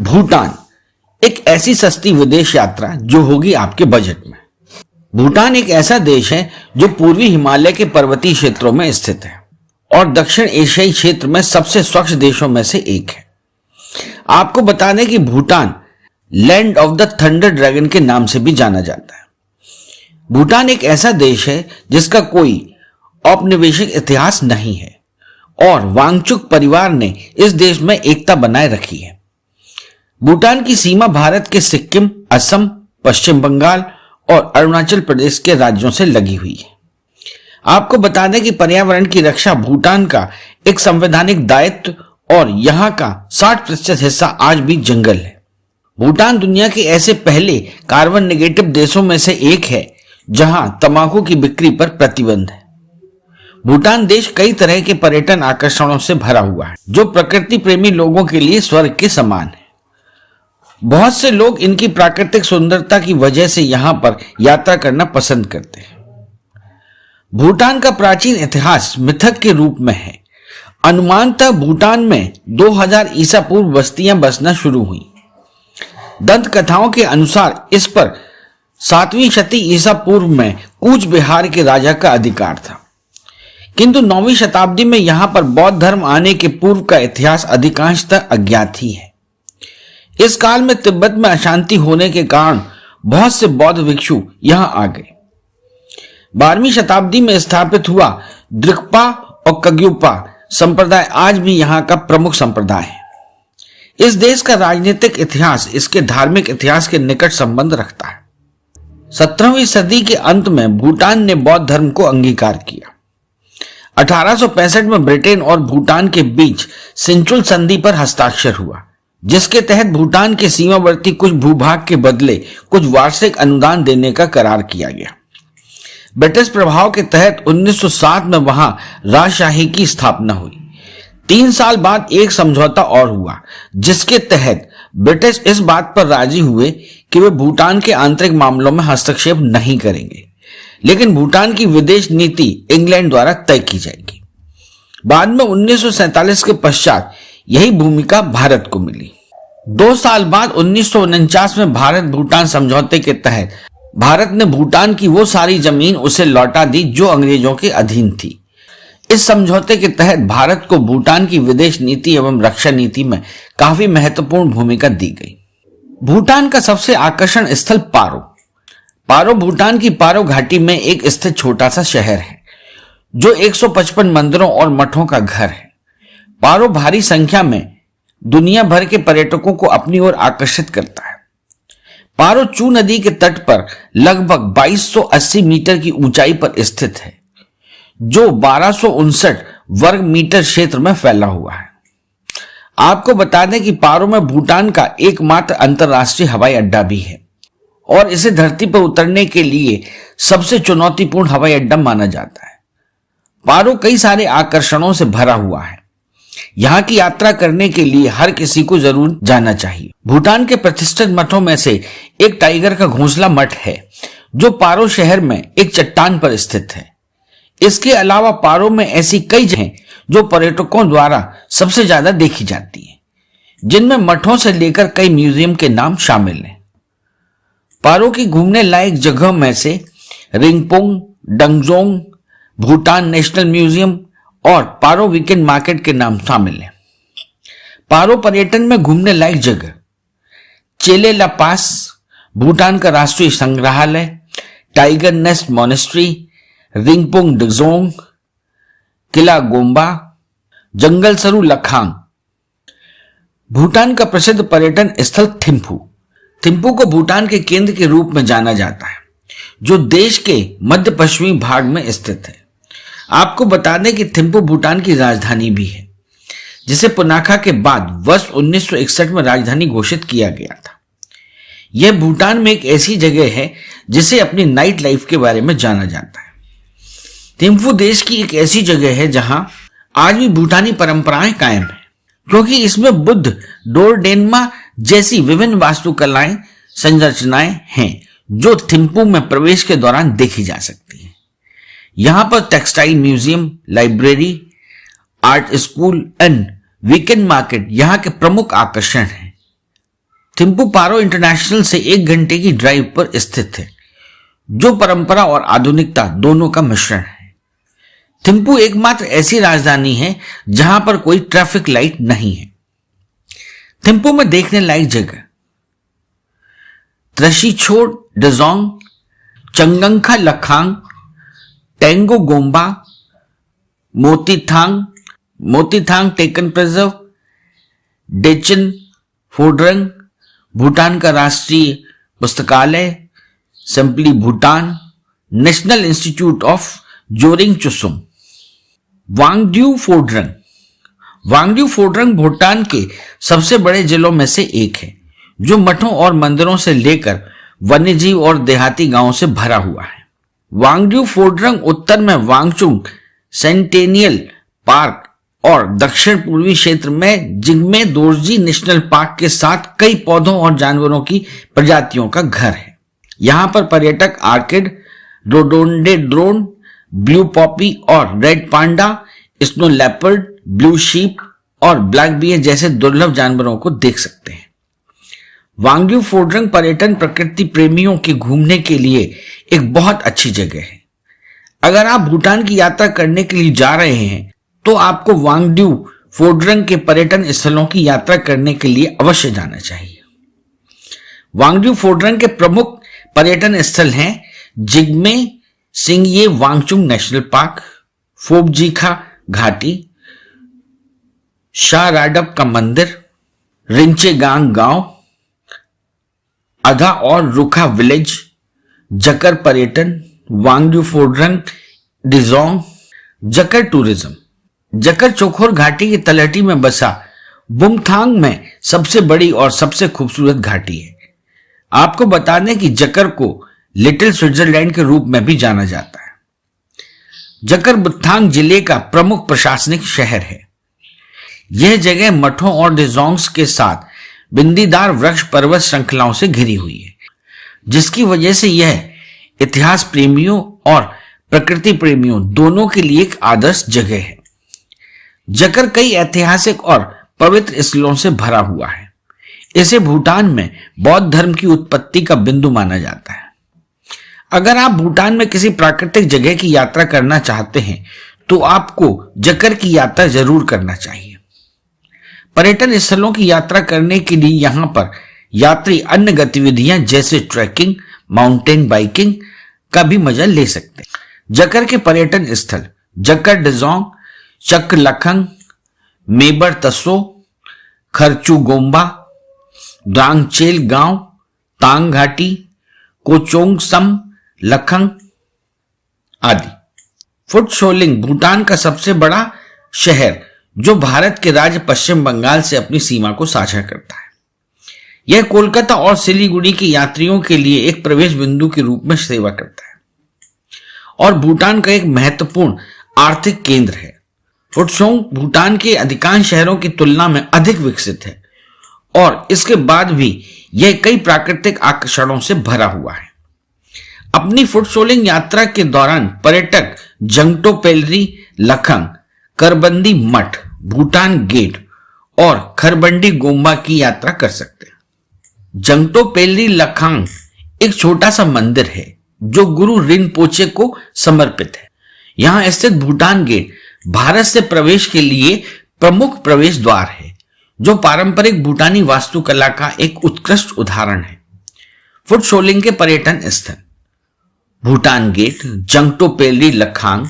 भूटान एक ऐसी सस्ती विदेश यात्रा जो होगी आपके बजट में। भूटान एक ऐसा देश है जो पूर्वी हिमालय के पर्वतीय क्षेत्रों में स्थित है और दक्षिण एशियाई क्षेत्र में सबसे स्वच्छ देशों में से एक है। आपको बता दें कि Bhutan land of the thunder dragon के नाम से भी जाना जाता है। भूटान एक ऐसा देश है जिसका कोई औपनिवेशिक इतिहास नहीं है और वांगचुक परिवार ने इस देश में एकता बनाए रखी है। भूटान की सीमा भारत के सिक्किम, असम, पश्चिम बंगाल और अरुणाचल प्रदेश के राज्यों से लगी हुई है। आपको बता दें कि पर्यावरण की रक्षा भूटान का एक संवैधानिक दायित्व और यहाँ का 60% हिस्सा आज भी जंगल है। भूटान दुनिया के ऐसे पहले कार्बन नेगेटिव देशों में से एक है जहां तंबाकू की बिक्री पर प्रतिबंध है। भूटान देश कई तरह के पर्यटन आकर्षणों से भरा हुआ है जो प्रकृति प्रेमी लोगों के लिए स्वर्ग के समान है। बहुत से लोग इनकी प्राकृतिक सुंदरता की वजह से यहां पर यात्रा करना पसंद करते हैं। भूटान का प्राचीन इतिहास मिथक के रूप में है। अनुमानतः भूटान में 2000 ईसा पूर्व बस्तियां बसना शुरू हुई। दंत कथाओं के अनुसार इस पर 7वीं शती ईसा पूर्व में कूच बिहार के राजा का अधिकार था, किंतु 9वीं शताब्दी में यहां पर बौद्ध धर्म आने के पूर्व का इतिहास अधिकांशतः अज्ञात ही है। इस काल में तिब्बत में अशांति होने के कारण बहुत से बौद्ध भिक्षु यहां आ गए। 12वीं शताब्दी में स्थापित हुआ द्रक्पा और कग्युपा संप्रदाय आज भी यहां का प्रमुख संप्रदाय है। इस देश का राजनीतिक इतिहास इसके धार्मिक इतिहास के निकट संबंध रखता है। 17वीं सदी के अंत में भूटान ने बौद्ध धर्म को अंगीकार किया। 1865 में ब्रिटेन और भूटान के बीच सिंचुल संधि पर हस्ताक्षर हुआ, जिसके तहत भूटान के सीमावर्ती कुछ भूभाग के बदले कुछ वार्षिक अनुदान देने का करार किया गया। ब्रिटिश प्रभाव के तहत 1907 में वहां राजशाही की स्थापना हुई। 3 साल बाद एक समझौता और हुआ, जिसके तहत ब्रिटिश इस बात पर राजी हुए कि वे भूटान के आंतरिक मामलों में हस्तक्षेप नहीं करेंगे, लेकिन भूटान की विदेश नीति इंग्लैंड द्वारा तय की जाएगी। बाद में 1947 के पश्चात यही भूमिका भारत को मिली। 2 साल बाद 1949 में भारत भूटान समझौते के तहत भारत ने भूटान की वो सारी जमीन उसे लौटा दी जो अंग्रेजों के अधीन थी। इस समझौते के तहत भारत को भूटान की विदेश नीति एवं रक्षा नीति में काफी महत्वपूर्ण भूमिका दी गई। भूटान का सबसे आकर्षण स्थल पारो। पारो भूटान की पारो घाटी में एक स्थित छोटा सा शहर है जो 155 मंदिरों और मठों का घर है। पारो भारी संख्या में दुनिया भर के पर्यटकों को अपनी ओर आकर्षित करता है। पारो चू नदी के तट पर लगभग 2280 मीटर की ऊंचाई पर स्थित है, जो 1259 वर्ग मीटर क्षेत्र में फैला हुआ है। आपको बता दें कि पारो में भूटान का एकमात्र अंतर्राष्ट्रीय हवाई अड्डा भी है और इसे धरती पर उतरने के लिए सबसे चुनौतीपूर्ण हवाई अड्डा माना जाता है। पारो कई सारे आकर्षणों से भरा हुआ है। यहाँ की यात्रा करने के लिए हर किसी को जरूर जाना चाहिए। भूटान के प्रतिष्ठित मठों में से एक टाइगर का घोंसला मठ है जो पारो शहर में एक चट्टान पर स्थित है। इसके अलावा पारो में ऐसी कई जगहें जो पर्यटकों द्वारा सबसे ज्यादा देखी जाती हैं, जिनमें मठों से लेकर कई म्यूजियम के नाम शामिल हैं। पारो की घूमने लायक जगहों में से रिंगपोंग, डंगजोंग, भूटान नेशनल म्यूजियम और पारो वीकेंड मार्केट के नाम शामिल हैं। पारो पर्यटन में घूमने लायक जगह चेले ला पास, भूटान का राष्ट्रीय संग्रहालय, टाइगर नेस्ट मॉनेस्ट्री, रिंगपोंग डगजोंग, किला गोम्बा, जंगल सरू लखांग। भूटान का प्रसिद्ध पर्यटन स्थल थिम्फू। थिम्फू को भूटान के केंद्र के रूप में जाना जाता है, जो देश के मध्य पश्चिमी भाग में स्थित है। आपको बता दें कि थिम्फू भूटान की राजधानी भी है, जिसे पुनाखा के बाद वर्ष 1961 में राजधानी घोषित किया गया था। यह भूटान में एक ऐसी जगह है जिसे अपनी नाइट लाइफ के बारे में जाना जाता है। थिम्फू देश की एक ऐसी जगह है जहां आज भी भूटानी परंपराएं कायम है, क्योंकि इसमें बुद्ध, डोरडेनमा जैसी विभिन्न वास्तुकलाएं संरचनाएं हैं जो थिम्फू में प्रवेश के दौरान देखी जा सकती हैं। यहां पर textile museum, library, art school and weekend market यहां के प्रमुख आकर्षण हैं। थिम्पू पारो इंटरनेशनल से 1 घंटे की ड्राइव पर स्थित है, जो परंपरा और आधुनिकता दोनों का मिश्रण है। थिम्पू एकमात्र ऐसी राजधानी है जहां पर कोई ट्रैफिक लाइट नहीं है। थिम्पू में देखने लायक जगह त्रशीछोड़ डजोंग, चंगंखा लखांग, टेंगो गोम्बा, मोतीथांग टेकन प्रिजर्व, डेचन फोड्रंग, भूटान का राष्ट्रीय पुस्तकालय, simply Bhutan, national institute of Zorig Chusum. Wangdue Phodrang Bhutan के सबसे बड़े जिलों में से एक है, जो मठों और मंदिरों से लेकर वन्यजीव और देहाती गांवों से भरा हुआ है। वांगड्यू फोड्रंग उत्तर में वांगचुंग सेंटेनियल पार्क और दक्षिण पूर्वी क्षेत्र में जिग्मे दोर्जी नेशनल पार्क के साथ कई पौधों और जानवरों की प्रजातियों का घर है। यहां पर पर्यटक आर्किड, रोडोडेंड्रोन, ब्लू पॉपी और red panda, snow leopard, blue sheep और ब्लैक बियर जैसे दुर्लभ जानवरों को देख सकते हैं। वांगड्यू फोड्रंग पर्यटन प्रकृति प्रेमियों के घूमने के लिए एक बहुत अच्छी जगह है। अगर आप भूटान की यात्रा करने के लिए जा रहे हैं तो आपको वांगड्यू फोड्रंग के पर्यटन स्थलों की यात्रा करने के लिए अवश्य जाना चाहिए। वांगड्यू फोड्रंग के प्रमुख पर्यटन स्थल हैं जिग्मे सिंगये वांगचुंग नेशनल पार्क, फोबजीखा घाटी, शाह राडप का मंदिर, रिंचेगांग गांव, अधा और रुखा विलेज, जकर पर्यटन, वांगड्यू फोड्रंग, डिजोंग, जकर टूरिज्म। जकर चोखोर घाटी की तलहटी में बसा बुमथांग में सबसे बड़ी और सबसे खूबसूरत घाटी है। आपको बता दें कि जकर को लिटिल स्विट्जरलैंड के रूप में भी जाना जाता है। जकर बुथांग जिले का प्रमुख प्रशासनिक शहर है। यह जगह मठों और डिजोंग्स के साथ बिंदीदार वृक्ष पर्वत श्रृंखलाओं से घिरी हुई है, जिसकी वजह से यह इतिहास प्रेमियों और प्रकृति प्रेमियों दोनों के लिए एक आदर्श जगह है। जकर कई ऐतिहासिक और पवित्र स्थलों से भरा हुआ है। इसे भूटान में बौद्ध धर्म की उत्पत्ति का बिंदु माना जाता है। अगर आप भूटान में किसी प्राकृतिक जगह की यात्रा करना चाहते हैं तो आपको जकर की यात्रा जरूर करना चाहिए। पर्यटन स्थलों की यात्रा करने के लिए यहां पर यात्री अन्य गतिविधियां जैसे ट्रैकिंग, माउंटेन बाइकिंग का भी मजा ले सकते हैं। जकर के पर्यटन स्थल जकर डिजोंग, चक्र लखंग, मेबर तसो, खरचू गोम्बा, द्रांगचेल गांव, तांग घाटी, कोचोंग सम, लखंग आदि। फुटशोलिंग भूटान का सबसे बड़ा शहर जो भारत के राज्य पश्चिम बंगाल से अपनी सीमा को साझा करता है। यह कोलकाता और सिलीगुड़ी के यात्रियों के लिए एक प्रवेश बिंदु के रूप में सेवा करता है और भूटान का एक महत्वपूर्ण आर्थिक केंद्र है। फुटसोंग भूटान के अधिकांश शहरों की तुलना में अधिक विकसित है और इसके बाद भी यह कई प्राकृतिक आकर्षणों से भरा हुआ है। अपनी फुटसोलिंग यात्रा के दौरान पर्यटक जंगटो पेलरी लखंग, करबंदी मठ, भूटान गेट और खरबंडी गोम्बा की यात्रा कर सकते हैं। जंगटो पेलरी लखांग एक छोटा सा मंदिर है जो गुरु रिनपोचे को समर्पित है। यहां स्थित भूटान गेट भारत से प्रवेश के लिए प्रमुख प्रवेश द्वार है, जो पारंपरिक भूटानी वास्तुकला का एक उत्कृष्ट उदाहरण है। फुटशोलिंग के पर्यटन स्थल Bhutan gate, Zangtho Pelri Lhakhang,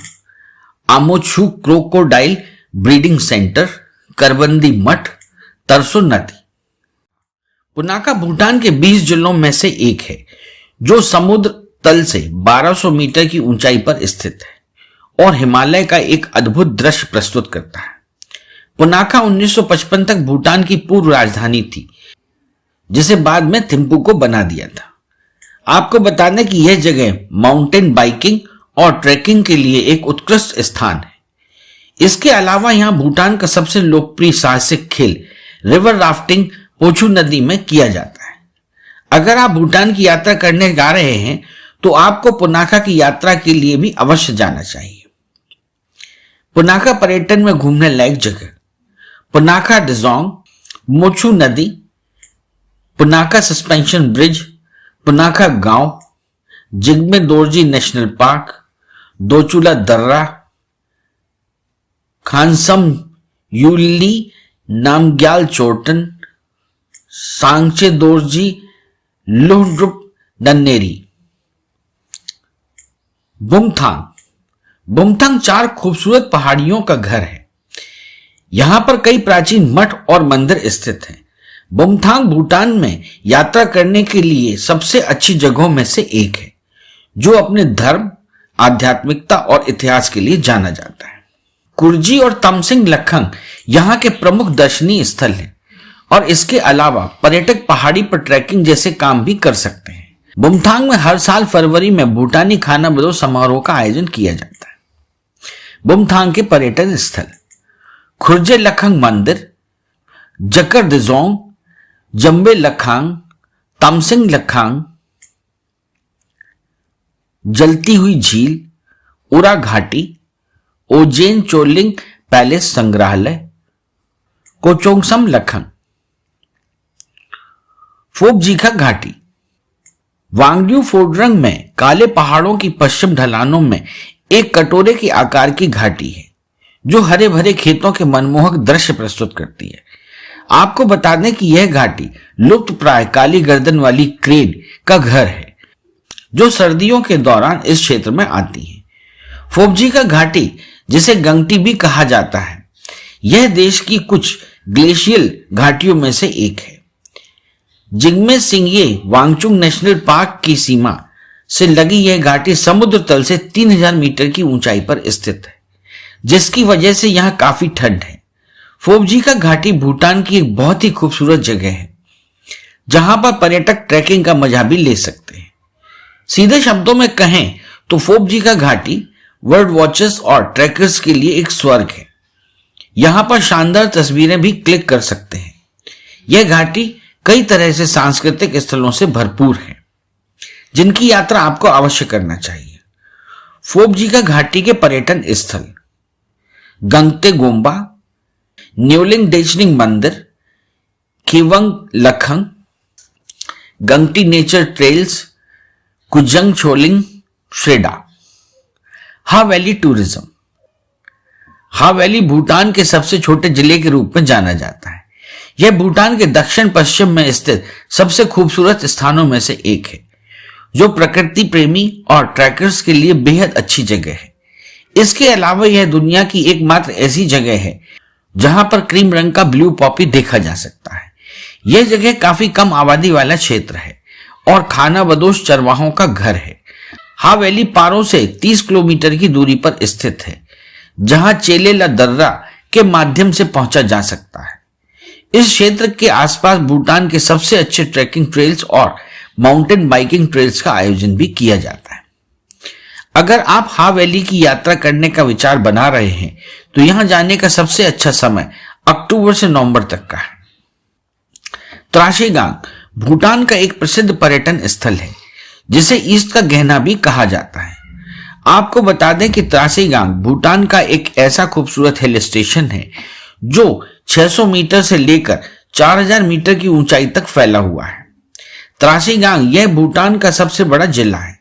Amochhu crocodile breeding centre, Kharbandi मठ, तरसो नदी। पुनाका भूटान के 20 जिलों में से एक है जो समुद्र तल से 1200 मीटर की ऊंचाई पर स्थित है और हिमालय का एक अद्भुत दृश्य प्रस्तुत करता है। पुनाका 1955 तक भूटान की पूर्व राजधानी थी, जिसे बाद में थिम्पू को बना दिया था। आपको बता दें कि यह जगह माउंटेन बाइकिंग और ट्रैकिंग के लिए एक उत्कृष्ट स्थान है। इसके अलावा यहां भूटान का सबसे लोकप्रिय साहसिक खेल रिवर राफ्टिंग पोचू नदी में किया जाता है। अगर आप भूटान की यात्रा करने जा रहे हैं तो आपको पुनाका की यात्रा के लिए भी अवश्य जाना चाहिए। पुनाका पर्यटन में घूमने लायक जगह पुनाका डिजोंग, मोचू नदी, पुनाका सस्पेंशन ब्रिज, पुनाका गांव, जिग्मे दोरजी नेशनल पार्क, दोचुला दर्रा, खानसम यूली नामग्याल चोटन, सांगचे दोरजी, लुहड्रुप दन्नेरी। बुमथांग, बुमथांग 4 खूबसूरत पहाड़ियों का घर है। यहां पर कई प्राचीन मठ और मंदिर स्थित हैं। बुमथांग भूटान में यात्रा करने के लिए सबसे अच्छी जगहों में से एक है, जो अपने धर्म, आध्यात्मिकता और इतिहास के लिए जाना जाता है। कुर्जी और तमसिंग लखंग यहाँ के प्रमुख दर्शनीय स्थल हैं और इसके अलावा पर्यटक पहाड़ी पर ट्रैकिंग जैसे काम भी कर सकते हैं। बुमथांग में हर साल फरवरी में भूटानी खाना बदोश समारोह का आयोजन किया जाता है। बुमथांग के पर्यटन स्थल: खुर्जे लखंग मंदिर, जकर दिजोंग, जम्बे लखांग, तमसिंग लखांग, जलती हुई झील, उरा घाटी, ओजेन चोलिंग पैलेस संग्रहालय, कोचोंगसम लखंग। फोबजीखा घाटी, वांगड्यू फोडरंग में काले पहाड़ों की पश्चिम ढलानों में एक कटोरे के आकार की घाटी है, जो हरे भरे खेतों के मनमोहक दृश्य प्रस्तुत करती है। आपको बता दें कि यह घाटी लुप्त प्राय काली गर्दन वाली क्रेन का घर है, जो सर्दियों के दौरान इस क्षेत्र में आती है। फोबजीखा घाटी, जिसे गंगटी भी कहा जाता है, यह देश की कुछ ग्लेशियल घाटियों में से एक है। जिग्मे सिंघे वांगचुंग नेशनल पार्क की सीमा से लगी यह घाटी समुद्र तल से 3000 मीटर की ऊंचाई पर स्थित है, जिसकी वजह से यहां काफी ठंड है। फोबजीखा घाटी भूटान की एक बहुत ही खूबसूरत जगह है, जहां पर पर्यटक ट्रैकिंग का मजा भी ले सकते हैं। सीधे शब्दों में कहें तो फोबजीखा घाटी बर्ड वॉचर्स और ट्रैकर्स के लिए एक स्वर्ग है। यहां पर शानदार तस्वीरें भी क्लिक कर सकते हैं। यह घाटी कई तरह से सांस्कृतिक स्थलों से भरपूर है, जिनकी यात्रा आपको अवश्य करना चाहिए। फोबजीखा घाटी के पर्यटन स्थल: गंगते गोम्बा, न्यूलिंग डेचनिंग मंदिर, खिवंग लखंग, गंगटी नेचर ट्रेल्स, कुजंग छोलिंग श्रेडा। हा वैली टूरिज्म: हा वैली भूटान के सबसे छोटे जिले के रूप में जाना जाता है। यह भूटान के दक्षिण पश्चिम में स्थित सबसे खूबसूरत स्थानों में से एक है, जो प्रकृति प्रेमी और ट्रैकर्स के लिए बेहद अच्छी जगह है। इसके अलावा यह दुनिया की एकमात्र ऐसी जगह है जहां पर क्रीम रंग का ब्लू पॉपी देखा जा सकता है। यह जगह काफी कम आबादी वाला क्षेत्र है और खाना बदोश चरवाहों का घर है। हा वैली पारो से 30 किलोमीटर की दूरी पर स्थित है, जहां चेलेला दर्रा के माध्यम से पहुंचा जा सकता है। इस क्षेत्र के आसपास भूटान के सबसे अच्छे ट्रैकिंग ट्रेल्स और माउंटेन बाइकिंग ट्रेल्स का आयोजन भी किया जाता है। अगर आप हा वैली की यात्रा करने का विचार बना रहे हैं तो यहां जाने का सबसे अच्छा समय अक्टूबर से नवंबर तक का है। त्राशीगांग भूटान का एक प्रसिद्ध पर्यटन स्थल है, जिसे ईस्ट का गहना भी कहा जाता है। आपको बता दें कि त्राशीगांग भूटान का एक ऐसा खूबसूरत हिल स्टेशन है जो 600 मीटर से लेकर 4000 मीटर की ऊंचाई तक फैला हुआ है। त्राशीगांग यह भूटान का सबसे बड़ा जिला है,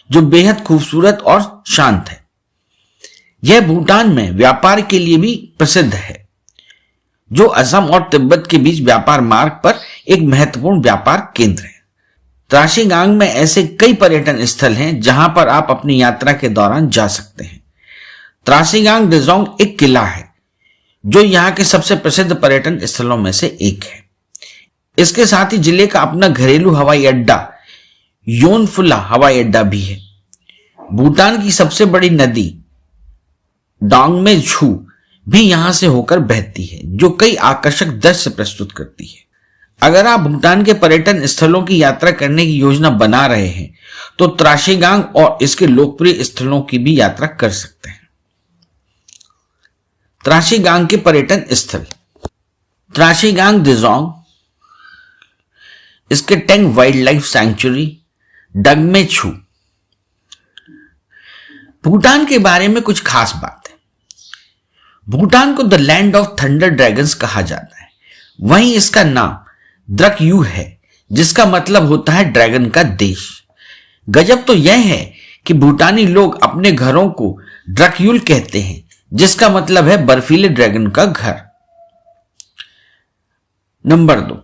जो बेहद खूबसूरत और शांत है। यह भूटान में व्यापार के लिए भी प्रसिद्ध है, जो असम और तिब्बत के बीच व्यापार मार्ग पर एक महत्वपूर्ण व्यापार केंद्र है। त्राशीगांग में ऐसे कई पर्यटन स्थल हैं जहां पर आप अपनी यात्रा के दौरान जा सकते हैं। त्राशीगांग दिजोंग एक किला है, जो यहाँ के सबसे प्रसिद्ध पर्यटन स्थलों में से एक है। इसके साथ ही जिले का अपना घरेलू हवाई अड्डा योनफुला हवाई अड्डा भी है। भूटान की सबसे बड़ी नदी डांगमे झू भी यहां से होकर बहती है, जो कई आकर्षक दृश्य प्रस्तुत करती है। अगर आप भूटान के पर्यटन स्थलों की यात्रा करने की योजना बना रहे हैं तो त्राशीगांग और इसके लोकप्रिय स्थलों की भी यात्रा कर सकते हैं। त्राशीगांग के पर्यटन स्थल: त्राशीगांग दिजोंग, इसके टेंग वाइल्ड लाइफ सैंक्चुरी, डगमे छू। भूटान के बारे में कुछ खास बात है। भूटान को the land of thunder dragons कहा जाता है। वहीं इसका नाम द्रकयू है, जिसका मतलब होता है ड्रैगन का देश। गजब तो यह है कि भूटानी लोग अपने घरों को ड्रक्यूल कहते हैं, जिसका मतलब है बर्फीले ड्रैगन का घर। नंबर 2,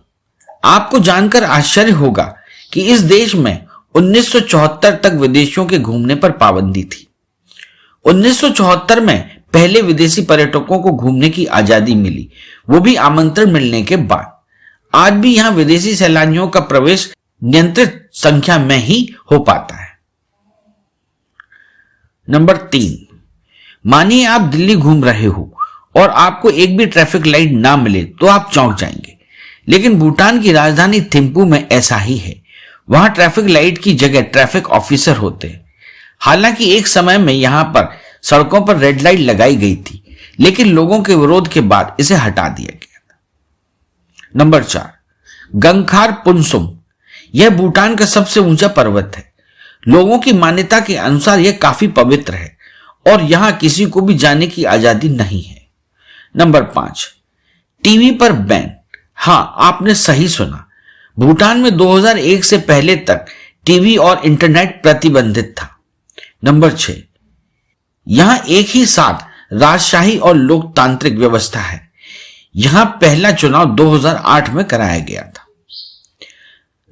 आपको जानकर आश्चर्य होगा कि इस देश में 1974 तक विदेशियों के घूमने पर पाबंदी थी। 1974 में पहले विदेशी पर्यटकों को घूमने की आजादी मिली, वो भी आमंत्रण मिलने के बाद। आज भी यहां विदेशी सैलानियों का प्रवेश नियंत्रित संख्या में ही हो पाता है। नंबर 3, मानिए आप दिल्ली घूम रहे हो और आपको एक भी ट्रैफिक लाइट ना मिले तो आप चौंक जाएंगे, लेकिन भूटान की राजधानी थिम्पू में ऐसा ही है। वहां ट्रैफिक लाइट की जगह ट्रैफिक ऑफिसर होते हैं। हालांकि एक समय में यहां पर सड़कों पर रेड लाइट लगाई गई थी, लेकिन लोगों के विरोध के बाद इसे हटा दिया गया था। नंबर 4, गंगखार पुनसुम। यह भूटान का सबसे ऊंचा पर्वत है। लोगों की मान्यता के अनुसार यह काफी पवित्र है और यहां किसी को भी जाने की आजादी नहीं है। नंबर 5, टीवी पर बैन। हां, आपने सही सुना। भूटान में 2001 से पहले तक टीवी और इंटरनेट प्रतिबंधित था। नंबर 6, यहां एक ही साथ राजशाही और लोकतांत्रिक व्यवस्था है। यहां पहला चुनाव 2008 में कराया गया था।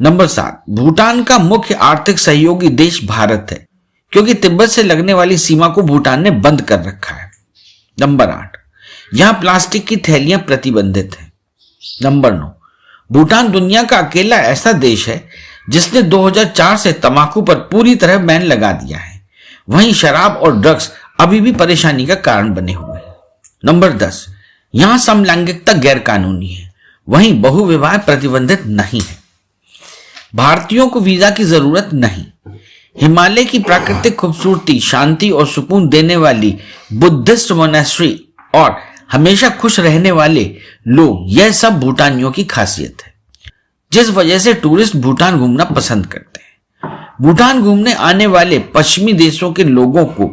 नंबर 7, भूटान का मुख्य आर्थिक सहयोगी देश भारत है, क्योंकि तिब्बत से लगने वाली सीमा को भूटान ने बंद कर रखा है। नंबर 8, यहां प्लास्टिक की थैलियां प्रतिबंधित हैं। नंबर 9, भूटान दुनिया का अकेला ऐसा देश है जिसने 2004 से तंबाकू पर पूरी तरह बैन लगा दिया है। वहीं शराब और ड्रग्स अभी भी परेशानी का कारण बने हुए हैं। नंबर 10, यहां समलैंगिकता गैर कानूनी है, वहीं बहुविवाह प्रतिबंधित नहीं है। भारतीयों को वीजा की जरूरत नहीं। हिमालय की प्राकृतिक खूबसूरती, शांति और सुकून देने वाली बुद्धिस्ट मोनेस्ट्री और हमेशा खुश रहने वाले लोग, यह सब भूटानियों की खासियत है, जिस वजह से टूरिस्ट भूटान घूमना पसंद करते हैं। भूटान घूमने आने वाले पश्चिमी देशों के लोगों को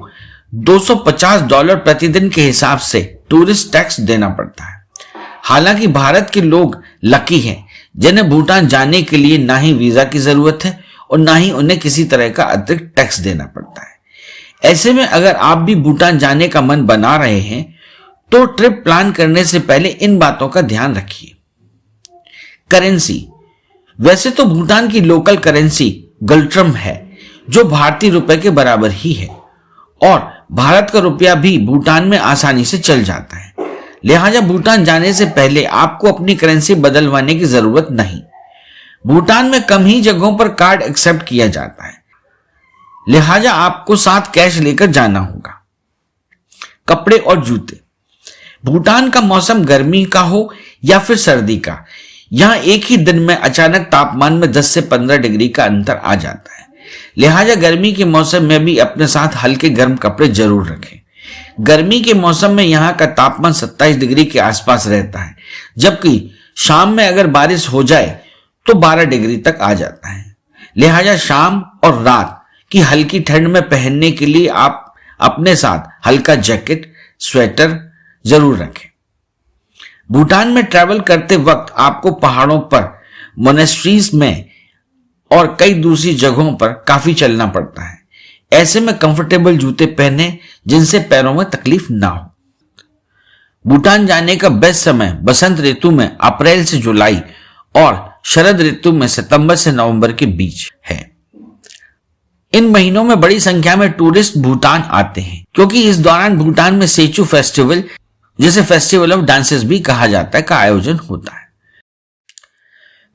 $250 प्रतिदिन के हिसाब से टूरिस्ट टैक्स देना पड़ता है। हालांकि भारत के लोग लकी हैं जिन्हें भूटान जाने के लिए ना ही वीजा की जरूरत है और ना ही उन्हें किसी तरह का अतिरिक्त टैक्स देना पड़ता है। ऐसे में अगर आप भी भूटान जाने का मन बना रहे हैं तो ट्रिप प्लान करने से पहले इन बातों का ध्यान रखिए। करेंसी। वैसे तो भूटान की लोकल करेंसी गल्ट्रम है, जो भारतीय रुपए के बराबर ही है, और भारत का रुपया भी भूटान में आसानी से चल जाता है। लिहाजा भूटान जाने से पहले आपको अपनी करेंसी बदलवाने की जरूरत नहीं। भूटान में कम ही जगहों पर कार्ड एक्सेप्ट किया जाता है, लिहाजा आपको साथ कैश लेकर जाना होगा। कपड़े और जूते। भूटान का मौसम गर्मी का हो या फिर सर्दी का, यहां एक ही दिन में अचानक तापमान में 10 से 15 डिग्री का अंतर आ जाता है। लिहाजा गर्मी के मौसम में भी अपने साथ हल्के गर्म कपड़े जरूर रखें। गर्मी के मौसम में यहाँ का तापमान 27 डिग्री के आसपास रहता है, जबकि शाम में अगर बारिश हो जाए तो 12 डिग्री तक आ जाता है। लिहाजा शाम और रात की हल्की ठंड में पहनने के लिए आप अपने साथ हल्का जैकेट, स्वेटर जरूर रखें। भूटान में ट्रैवल करते वक्त आपको पहाड़ों पर, मोनेस्ट्रीज में और कई दूसरी जगहों पर काफी चलना पड़ता है। ऐसे में कंफर्टेबल जूते पहने जिनसे पैरों में तकलीफ ना हो। भूटान जाने का बेस्ट समय बसंत ऋतु में अप्रैल से जुलाई और शरद ऋतु में सितंबर से नवंबर के बीच है। इन महीनों में बड़ी संख्या में टूरिस्ट भूटान आते हैं, क्योंकि इस दौरान भूटान में सेचू फेस्टिवल, जिसे फेस्टिवल ऑफ डांसेस भी कहा जाता है, का आयोजन होता है।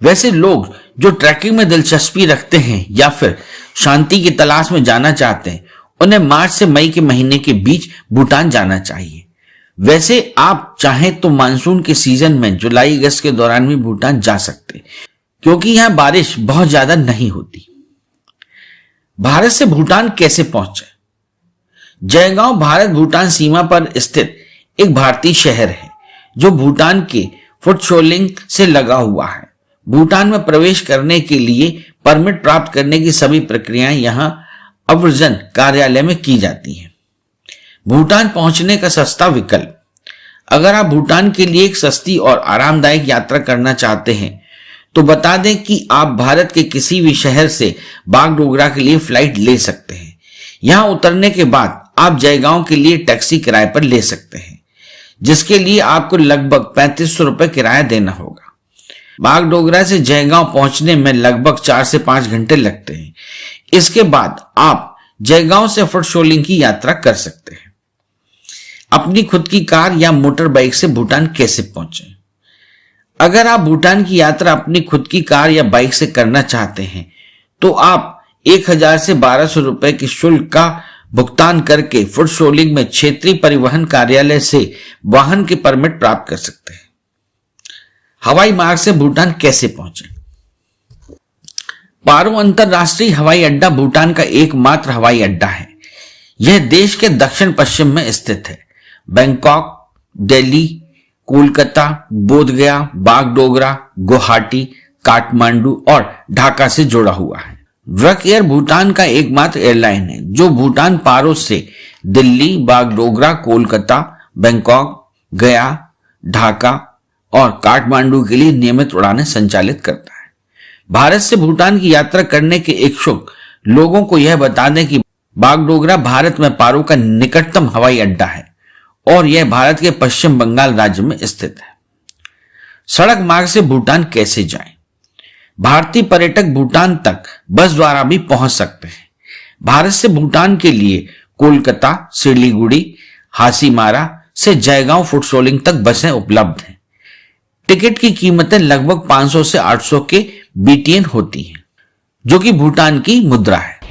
वैसे लोग जो ट्रैकिंग में दिलचस्पी रखते हैं या फिर शांति की तलाश में जाना चाहते हैं, उन्हें मार्च से मई के महीने के बीच भूटान जाना चाहिए। वैसे आप चाहें तो मानसून के सीजन में जुलाई अगस्त के दौरान भी भूटान जा सकते हैं, क्योंकि यहां बारिश बहुत ज्यादा नहीं होती। भारत से भूटान कैसे पहुंचे? जयगांव भारत भूटान सीमा पर स्थित एक भारतीय शहर है, जो भूटान के फुटशोलिंग से लगा हुआ है। भूटान में प्रवेश करने के लिए परमिट प्राप्त करने की सभी प्रक्रियाएं यहां अव्रजन कार्यालय में की जाती हैं। भूटान पहुंचने का सस्ता विकल्प। अगर आप भूटान के लिए एक सस्ती और आरामदायक यात्रा करना चाहते हैं तो बता दें कि आप भारत के किसी भी शहर से बागडोगरा के लिए फ्लाइट ले सकते हैं। यहां उतरने के बाद आप जयगांव के लिए टैक्सी किराए पर ले सकते हैं, जिसके लिए आपको लगभग 3500 रुपए किराया देना होगा। बागडोगरा से जयगांव पहुंचने में लगभग 4 से 5 घंटे लगते हैं। इसके बाद आप जयगांव से फुटसोलिंग की यात्रा कर सकते हैं। अपनी खुद की कार या मोटर बाइक से भूटान कैसे पहुंचे? अगर आप भूटान की यात्रा अपनी खुद की कार या बाइक से करना चाहते हैं तो आप 1000 से 1200 रुपए के शुल्क का भुगतान करके फुटसोलिंग में क्षेत्रीय परिवहन कार्यालय से वाहन के परमिट प्राप्त कर सकते हैं। हवाई मार्ग से भूटान कैसे पहुंचे? पारो अंतरराष्ट्रीय हवाई अड्डा भूटान का एकमात्र हवाई अड्डा है। यह देश के दक्षिण पश्चिम में स्थित है। बैंकॉक, दिल्ली, कोलकाता, बोधगया, बागडोगरा, गुवाहाटी, काठमांडू और ढाका से जुड़ा हुआ है। ड्रक एयर भूटान का एकमात्र एयरलाइन है जो भूटान पारो से दिल्ली, बागडोगरा, कोलकाता, बैंकॉक, गया, ढाका और काठमांडू के लिए नियमित उड़ानें संचालित करता है। भारत से भूटान की यात्रा करने के इच्छुक लोगों को यह बता दें कि बागडोगरा भारत में पारो का निकटतम हवाई अड्डा है और यह भारत के पश्चिम बंगाल राज्य में स्थित है। सड़क मार्ग से भूटान कैसे जाएं? भारतीय पर्यटक भूटान तक बस द्वारा भी पहुंच सकते हैं। भारत से भूटान के लिए कोलकाता, सिलीगुड़ी, हासीमारा से जयगांव फुटसोलिंग तक बसें उपलब्ध हैं। टिकट की कीमतें लगभग 500 से 800 के BTN होती हैं, जो कि भूटान की मुद्रा है।